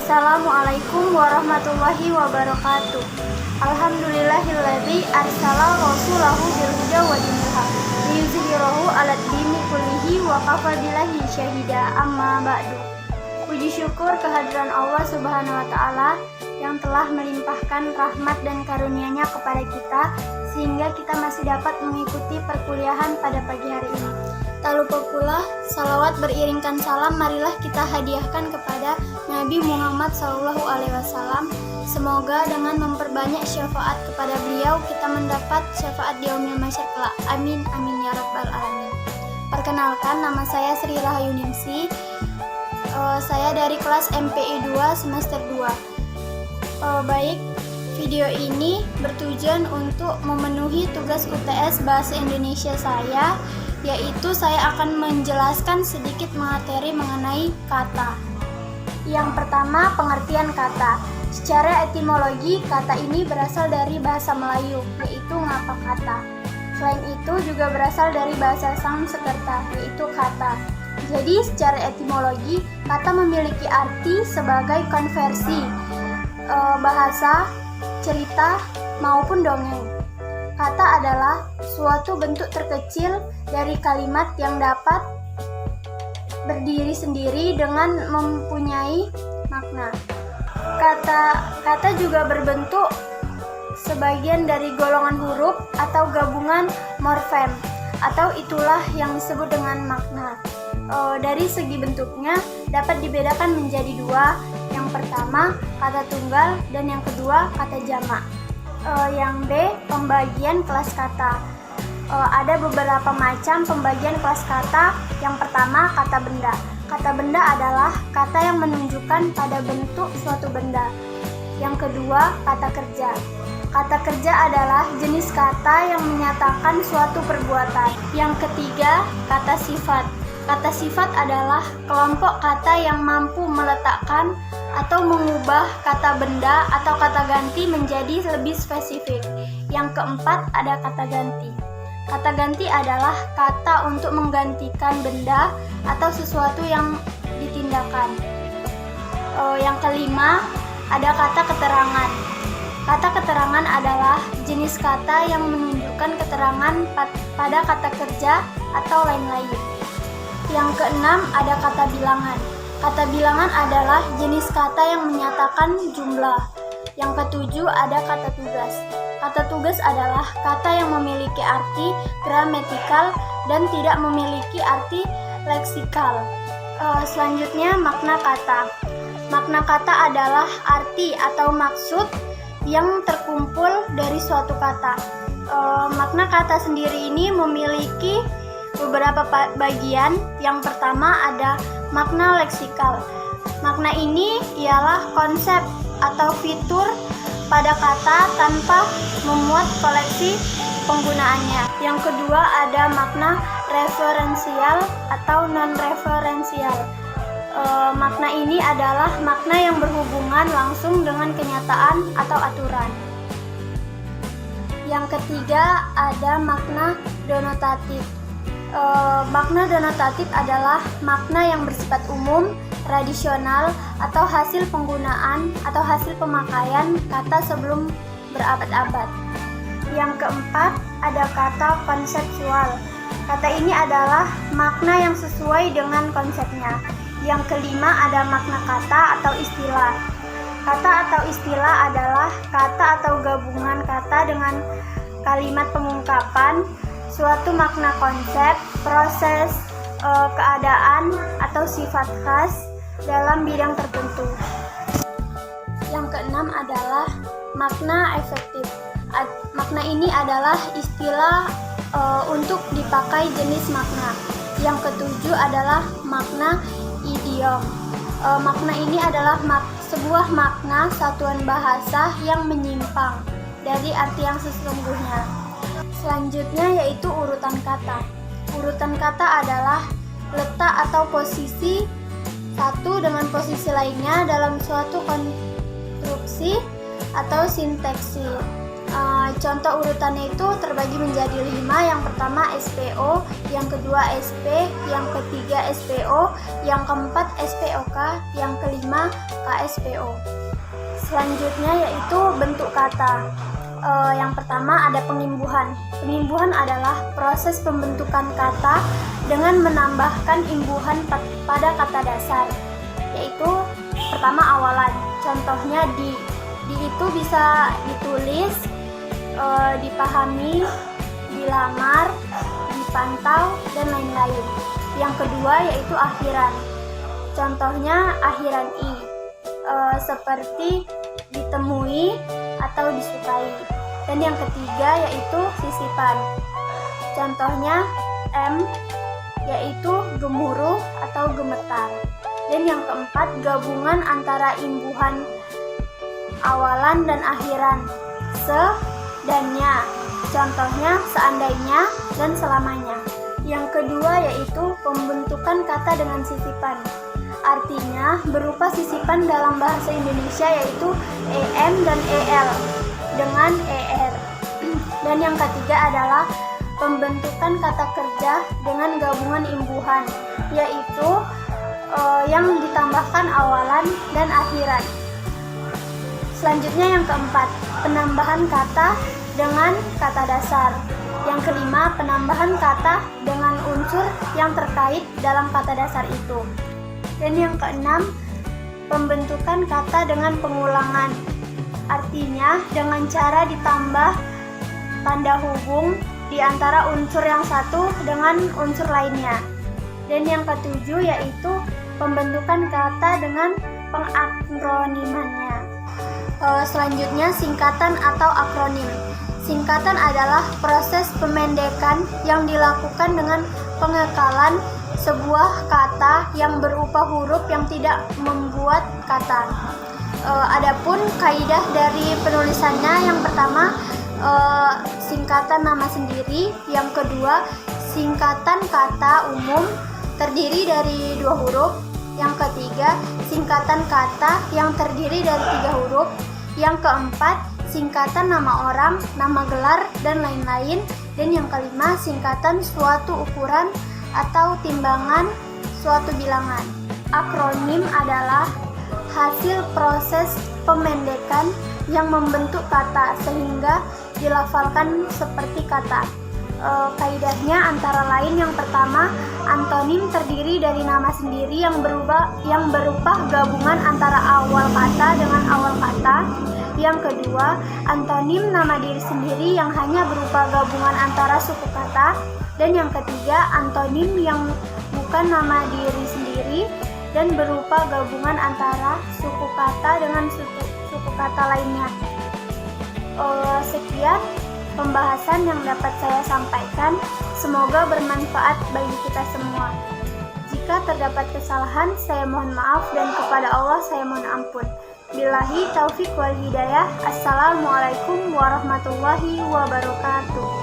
Assalamualaikum warahmatullahi wabarakatuh. Alhamdulillahilladzi arsala rasulahu bil huda wa dinil haq liyuzhirahu 'alad dini kullihi wa kafa billahi syahida. Amma ba'du. Puji syukur kehadiran Allah Subhanahu wa taala yang telah melimpahkan rahmat dan karunia-Nya kepada kita sehingga kita masih dapat mengikuti perkuliahan pada pagi hari ini. Tak lupa pula, salawat beriringkan salam marilah kita hadiahkan kepada Nabi Muhammad SAW. Semoga dengan memperbanyak syafaat kepada beliau, kita mendapat syafaat di yaumil mahsyar kelak. Amin, amin ya rabbal alamin. Perkenalkan, nama saya Sri Rahayu Ningsih. Saya dari kelas MPI 2 semester 2. Baik, video ini bertujuan untuk memenuhi tugas UTS Bahasa Indonesia saya, yaitu saya akan menjelaskan sedikit materi mengenai kata. Yang pertama, pengertian kata. Secara etimologi, kata ini berasal dari bahasa Melayu, yaitu ngapa kata. Selain itu juga berasal dari bahasa Sanskerta, yaitu kata. Jadi secara etimologi, kata memiliki arti sebagai konversi bahasa, cerita, maupun dongeng. Kata adalah suatu bentuk terkecil dari kalimat yang dapat berdiri sendiri dengan mempunyai makna. Kata juga berbentuk sebagian dari golongan huruf atau gabungan morfem, atau itulah yang disebut dengan makna. Dari segi bentuknya dapat dibedakan menjadi dua. Yang pertama, kata tunggal, dan yang kedua, kata jamak. Yang B, pembagian kelas kata. Ada beberapa macam pembagian kelas kata. Yang pertama, kata benda. Kata benda adalah kata yang menunjukkan pada bentuk suatu benda. Yang kedua, kata kerja. Kata kerja adalah jenis kata yang menyatakan suatu perbuatan. Yang ketiga, kata sifat. Kata sifat adalah kelompok kata yang mampu meletakkan atau mengubah kata benda atau kata ganti menjadi lebih spesifik. Yang keempat, ada kata ganti. Kata ganti adalah kata untuk menggantikan benda atau sesuatu yang ditindakan. Yang kelima, ada kata keterangan. Kata keterangan adalah jenis kata yang menunjukkan keterangan pada kata kerja atau lain-lain. Yang keenam, ada kata bilangan. Kata bilangan adalah jenis kata yang menyatakan jumlah. Yang ketujuh, ada kata tugas. Kata tugas adalah kata yang memiliki arti gramatikal dan tidak memiliki arti leksikal. Selanjutnya, makna kata. Makna kata adalah arti atau maksud yang terkumpul dari suatu kata. Makna kata sendiri ini memiliki beberapa bagian. Yang pertama, ada makna leksikal. Makna ini ialah konsep atau fitur pada kata tanpa memuat koleksi penggunaannya. Yang kedua, ada makna referensial atau non-referensial. Makna ini adalah makna yang berhubungan langsung dengan kenyataan atau aturan. Yang ketiga, ada makna denotatif. Makna denotatif adalah makna yang bersifat umum, tradisional, atau hasil penggunaan atau hasil pemakaian kata sebelum berabad-abad. Yang keempat, ada kata konseptual. Kata ini adalah makna yang sesuai dengan konsepnya. Yang kelima, ada makna kata atau istilah. Kata atau istilah adalah kata atau gabungan kata dengan kalimat pengungkapan suatu makna konsep, proses, keadaan, atau sifat khas dalam bidang tertentu. Yang keenam adalah makna efektif. Makna ini adalah istilah untuk dipakai jenis makna. Yang ketujuh adalah makna idiom. Makna ini adalah sebuah makna satuan bahasa yang menyimpang dari arti yang sesungguhnya. Selanjutnya yaitu urutan kata. Urutan kata adalah letak atau posisi satu dengan posisi lainnya dalam suatu konstruksi atau sintaksis. Contoh urutannya itu terbagi menjadi 5. Yang pertama SPO, yang kedua SP, yang ketiga SPO, yang keempat SPOK, yang kelima KSPO. Selanjutnya yaitu bentuk kata. Yang pertama ada pengimbuhan. Pengimbuhan adalah proses pembentukan kata dengan menambahkan imbuhan pada kata dasar, yaitu pertama awalan. Contohnya di itu bisa ditulis, dipahami, dilamar, dipantau, dan lain-lain. Yang kedua yaitu akhiran. Contohnya akhiran i, seperti ditemui atau disukai. Dan yang ketiga yaitu sisipan. Contohnya m, yaitu gemuruh atau gemetar. Dan yang keempat gabungan antara imbuhan awalan dan akhiran, se dan nya. Contohnya seandainya dan selamanya. Yang kedua yaitu pembentukan kata dengan sisipan. Artinya berupa sisipan dalam bahasa Indonesia yaitu em dan el dengan er. Dan yang ketiga adalah pembentukan kata kerja dengan gabungan imbuhan, yaitu yang ditambahkan awalan dan akhiran. Selanjutnya yang keempat, penambahan kata dengan kata dasar. Yang kelima, penambahan kata dengan unsur yang terkait dalam kata dasar itu. Dan yang keenam, pembentukan kata dengan pengulangan. Artinya dengan cara ditambah tanda hubung di antara unsur yang satu dengan unsur lainnya. Dan yang ketujuh yaitu pembentukan kata dengan pengakronimannya. Selanjutnya singkatan atau akronim. Singkatan adalah proses pemendekan yang dilakukan dengan pengekalan sebuah kata yang berupa huruf yang tidak membuat kata. Adapun kaidah dari penulisannya, yang pertama singkatan nama sendiri, yang kedua singkatan kata umum terdiri dari 2 huruf, yang ketiga singkatan kata yang terdiri dari 3 huruf, yang keempat singkatan nama orang, nama gelar, dan lain-lain, dan yang kelima singkatan suatu ukuran atau timbangan suatu bilangan. Akronim adalah hasil proses pemendekan yang membentuk kata sehingga dilafalkan seperti kata. Kaidahnya antara lain, yang pertama, antonim terdiri dari nama sendiri yang berupa gabungan antara awal kata dengan awal kata. Yang kedua, antonim nama diri sendiri yang hanya berupa gabungan antara suku kata. Dan yang ketiga, antonim yang bukan nama diri sendiri dan berupa gabungan antara suku kata dengan suku kata lainnya. Sekian pembahasan yang dapat saya sampaikan. Semoga bermanfaat bagi kita semua. Jika terdapat kesalahan, saya mohon maaf, dan kepada Allah saya mohon ampun. Billahi taufik wal hidayah. Assalamualaikum warahmatullahi wabarakatuh.